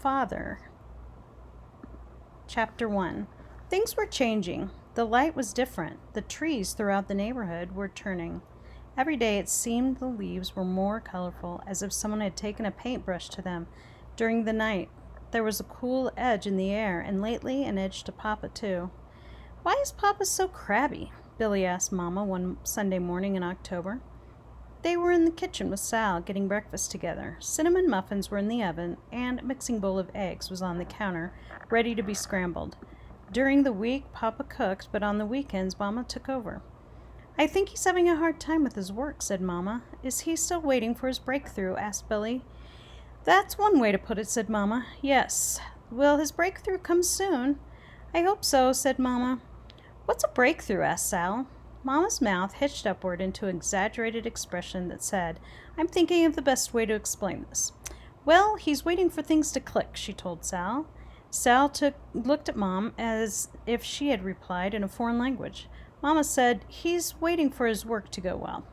father. Chapter 1. Things were changing. The light was different. The trees throughout the neighborhood were turning. Every day it seemed the leaves were more colorful, as if someone had taken a paintbrush to them. During the night, there was a cool edge in the air, and lately an edge to Papa, too. "Why is Papa so crabby?" Billy asked Mama one Sunday morning in October. They were in the kitchen with Sal, getting breakfast together. Cinnamon muffins were in the oven, and a mixing bowl of eggs was on the counter, ready to be scrambled. During the week, Papa cooked, but on the weekends, Mama took over. "I think he's having a hard time with his work," said Mama. "Is he still waiting for his breakthrough?" asked Billy. "That's one way to put it," said Mama. "Yes. Will his breakthrough come soon?" "I hope so," said Mama. "What's a breakthrough?" asked Sal. Mama's mouth hitched upward into an exaggerated expression that said, "I'm thinking of the best way to explain this." "Well, he's waiting for things to click," she told Sal. Sal looked at Mom as if she had replied in a foreign language. Mama said, "He's waiting for his work to go well."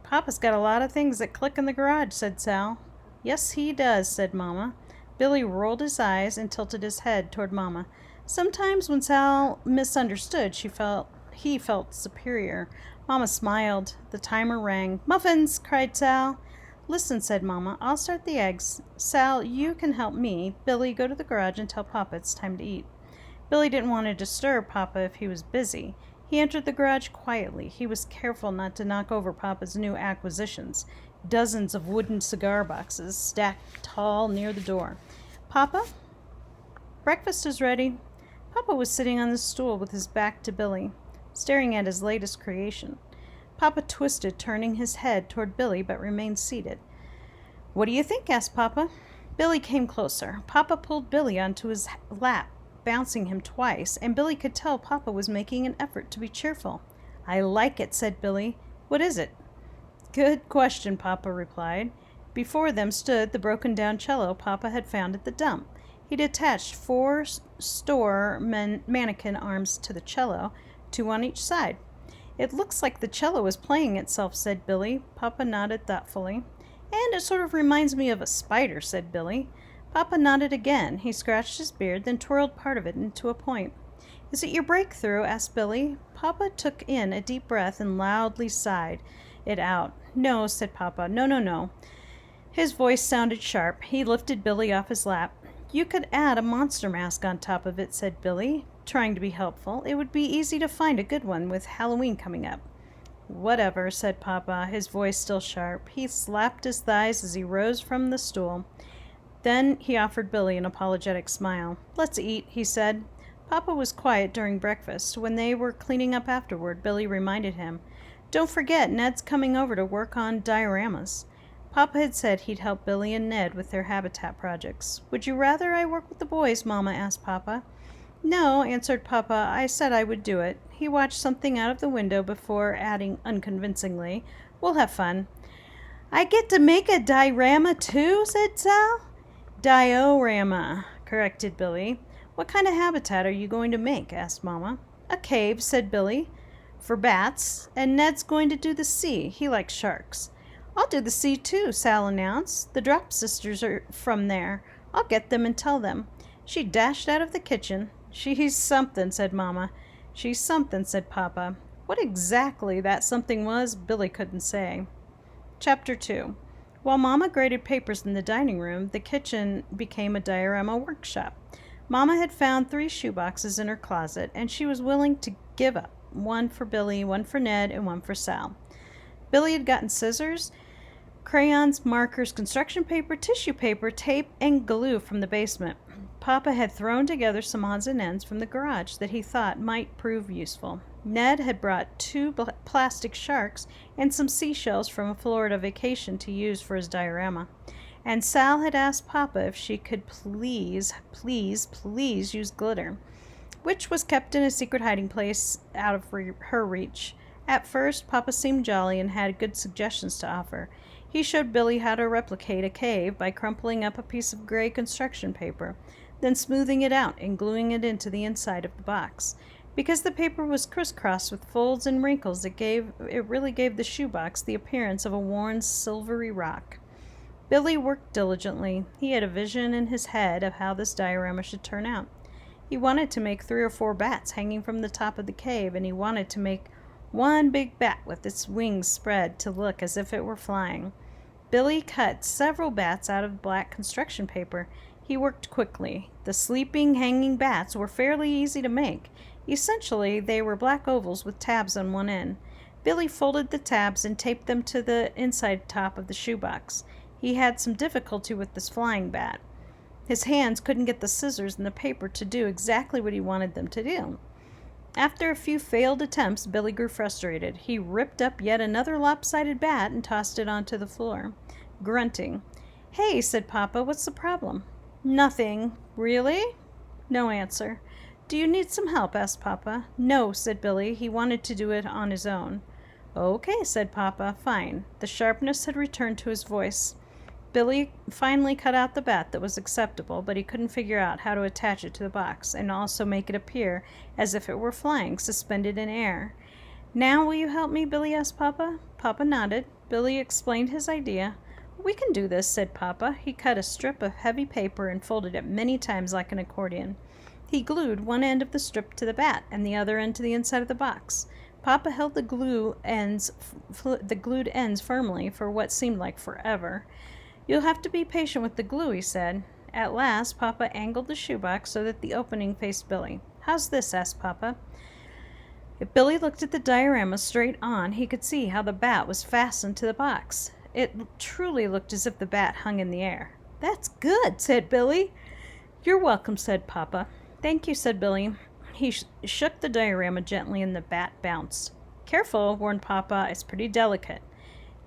"Papa's got a lot of things that click in the garage," said Sal. "Yes, he does," said Mama. Billy rolled his eyes and tilted his head toward Mama. Sometimes when Sal misunderstood, he felt superior. Mama smiled. The timer rang. "Muffins!" cried Sal. "Listen," said Mama, "I'll start the eggs. Sal, you can help me. Billy, go to the garage and tell Papa it's time to eat." Billy didn't want to disturb Papa if he was busy. He entered the garage quietly. He was careful not to knock over Papa's new acquisitions. Dozens of wooden cigar boxes stacked tall near the door. "Papa, breakfast is ready." Papa was sitting on the stool with his back to Billy, staring at his latest creation. Papa twisted, turning his head toward Billy, but remained seated. "What do you think?" asked Papa. Billy came closer. Papa pulled Billy onto his lap, bouncing him twice, and Billy could tell Papa was making an effort to be cheerful. "I like it," said Billy. "What is it?" "Good question," Papa replied. Before them stood the broken-down cello Papa had found at the dump. He'd attached 4 store mannequin arms to the cello, 2 on each side. "It looks like the cello is playing itself," said Billy. Papa nodded thoughtfully. "And it sort of reminds me of a spider," said Billy. Papa nodded again. He scratched his beard, then twirled part of it into a point. "Is it your breakthrough?" asked Billy. Papa took in a deep breath and loudly sighed it out. "No," said Papa. No. His voice sounded sharp. He lifted Billy off his lap. "You could add a monster mask on top of it," said Billy, trying to be helpful. "It would be easy to find a good one with Halloween coming up." "Whatever," said Papa, his voice still sharp. He slapped his thighs as he rose from the stool. Then he offered Billy an apologetic smile. "Let's eat," he said. Papa was quiet during breakfast. When they were cleaning up afterward, Billy reminded him, "Don't forget, Ned's coming over to work on dioramas." Papa had said he'd help Billy and Ned with their habitat projects. "Would you rather I work with the boys?" Mama asked Papa. "No," answered Papa. "I said I would do it." He watched something out of the window before adding unconvincingly, "We'll have fun." "I get to make a diorama too?" said Sal. "Diorama," corrected Billy. "What kind of habitat are you going to make?" asked Mama. "A cave," said Billy, "for bats, and Ned's going to do the sea. He likes sharks." "I'll do the sea too," Sal announced. "The Drop sisters are from there. I'll get them and tell them." She dashed out of the kitchen. "She's something," said Mama. "She's something," said Papa. What exactly that something was, Billy couldn't say. Chapter 2. While Mama graded papers in the dining room, the kitchen became a diorama workshop. Mama had found 3 shoeboxes in her closet, and she was willing to give up. 1 for Billy, 1 for Ned, and 1 for Sal. Billy had gotten scissors, crayons, markers, construction paper, tissue paper, tape, and glue from the basement. Papa had thrown together some odds and ends from the garage that he thought might prove useful. Ned had brought 2 plastic sharks and some seashells from a Florida vacation to use for his diorama. And Sal had asked Papa if she could please use glitter, which was kept in a secret hiding place out of her reach. At first, Papa seemed jolly and had good suggestions to offer. He showed Billy how to replicate a cave by crumpling up a piece of gray construction paper, then smoothing it out and gluing it into the inside of the box. Because the paper was crisscrossed with folds and wrinkles, it really gave the shoebox the appearance of a worn silvery rock. Billy worked diligently. He had a vision in his head of how this diorama should turn out. He wanted to make 3 or 4 bats hanging from the top of the cave, and he wanted to make one big bat with its wings spread to look as if it were flying. Billy cut several bats out of black construction paper. He worked quickly. The sleeping, hanging bats were fairly easy to make. Essentially, they were black ovals with tabs on one end. Billy folded the tabs and taped them to the inside top of the shoebox. He had some difficulty with this flying bat. His hands couldn't get the scissors and the paper to do exactly what he wanted them to do. After a few failed attempts, Billy grew frustrated. He ripped up yet another lopsided bat and tossed it onto the floor, grunting. "Hey," said Papa, "what's the problem?" "Nothing." "Really?" No answer. "Do you need some help?" asked Papa. "No," said Billy. He wanted to do it on his own. "Okay," said Papa. "Fine." The sharpness had returned to his voice. Billy finally cut out the bat that was acceptable, but he couldn't figure out how to attach it to the box and also make it appear as if it were flying, suspended in air. "Now will you help me?" Billy asked Papa. Papa nodded. Billy explained his idea. "We can do this," said Papa. He cut a strip of heavy paper and folded it many times like an accordion. He glued one end of the strip to the bat and the other end to the inside of the box. Papa held the glued ends firmly for what seemed like forever. "You'll have to be patient with the glue," he said. At last, Papa angled the shoebox so that the opening faced Billy. "How's this?" asked Papa. If Billy looked at the diorama straight on, he could see how the bat was fastened to the box. It truly looked as if the bat hung in the air. "That's good," said Billy. "You're welcome," said Papa. "Thank you," said Billy. He shook the diorama gently and the bat bounced. "Careful," warned Papa. "It's pretty delicate."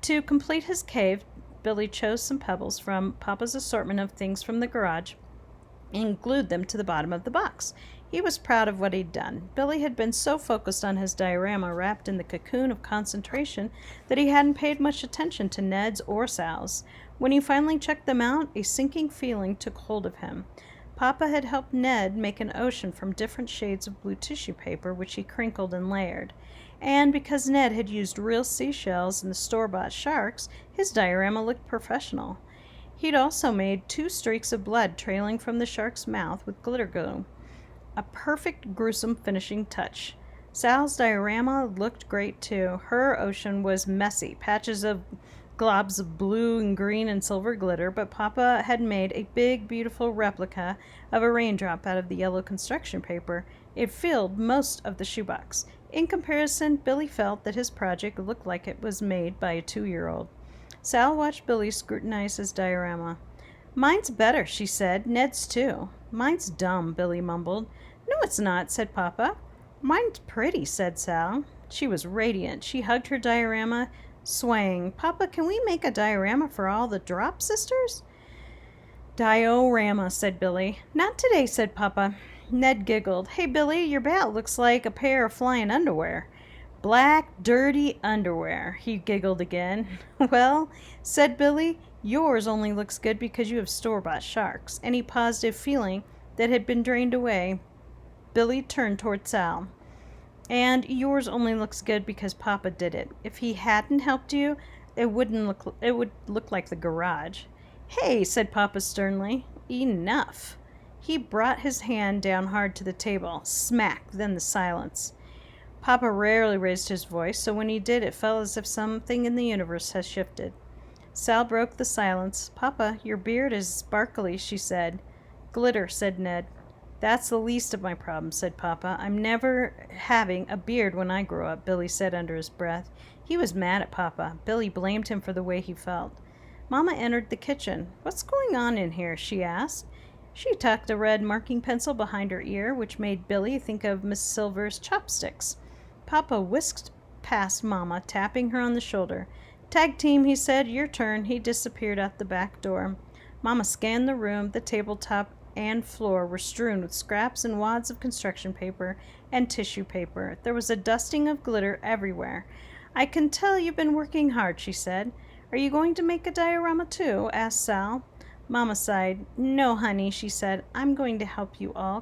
To complete his cave, Billy chose some pebbles from Papa's assortment of things from the garage and glued them to the bottom of the box. He was proud of what he'd done. Billy had been so focused on his diorama wrapped in the cocoon of concentration that he hadn't paid much attention to Ned's or Sal's. When he finally checked them out, a sinking feeling took hold of him. Papa had helped Ned make an ocean from different shades of blue tissue paper, which he crinkled and layered. And because Ned had used real seashells and the store-bought sharks, his diorama looked professional. He'd also made 2 streaks of blood trailing from the shark's mouth with glitter glue. A perfect gruesome finishing touch. Sal's diorama looked great too. Her ocean was messy, patches of globs of blue and green and silver glitter, but Papa had made a big, beautiful replica of a raindrop out of the yellow construction paper. It filled most of the shoebox. In comparison, Billy felt that his project looked like it was made by a 2-year-old. Sal watched Billy scrutinize his diorama. "Mine's better," she said. "Ned's too." "Mine's dumb," Billy mumbled. "No, it's not," said Papa. "Mine's pretty," said Sal. She was radiant. She hugged her diorama, swaying. "Papa, can we make a diorama for all the Drop sisters?" "Diorama," said Billy. "Not today," said Papa. Ned giggled. "Hey, Billy, your bat looks like a pair of flying underwear." "Black, dirty underwear," he giggled again. "Well," said Billy, "yours only looks good because you have store-bought sharks." Any positive feeling that had been drained away, Billy turned toward Sal. "And yours only looks good because Papa did it. If he hadn't helped you, it would look like the garage." "Hey," said Papa sternly. "Enough." He brought his hand down hard to the table. Smack, then the silence. Papa rarely raised his voice, so when he did, it felt as if something in the universe had shifted. Sal broke the silence. "Papa, your beard is sparkly," she said. "Glitter," said Ned. "That's the least of my problems," said Papa. "I'm never having a beard when I grow up," Billy said under his breath. He was mad at Papa. Billy blamed him for the way he felt. Mama entered the kitchen. "What's going on in here?" she asked. She tucked a red marking pencil behind her ear, which made Billy think of Miss Silver's chopsticks. Papa whisked past Mama, tapping her on the shoulder. "Tag team," he said. "Your turn." He disappeared out the back door. Mama scanned the room. The tabletop and floor were strewn with scraps and wads of construction paper and tissue paper. There was a dusting of glitter everywhere. "I can tell you've been working hard," she said. "Are you going to make a diorama too?" asked Sal. Mama sighed. "No, honey," she said. "I'm going to help you all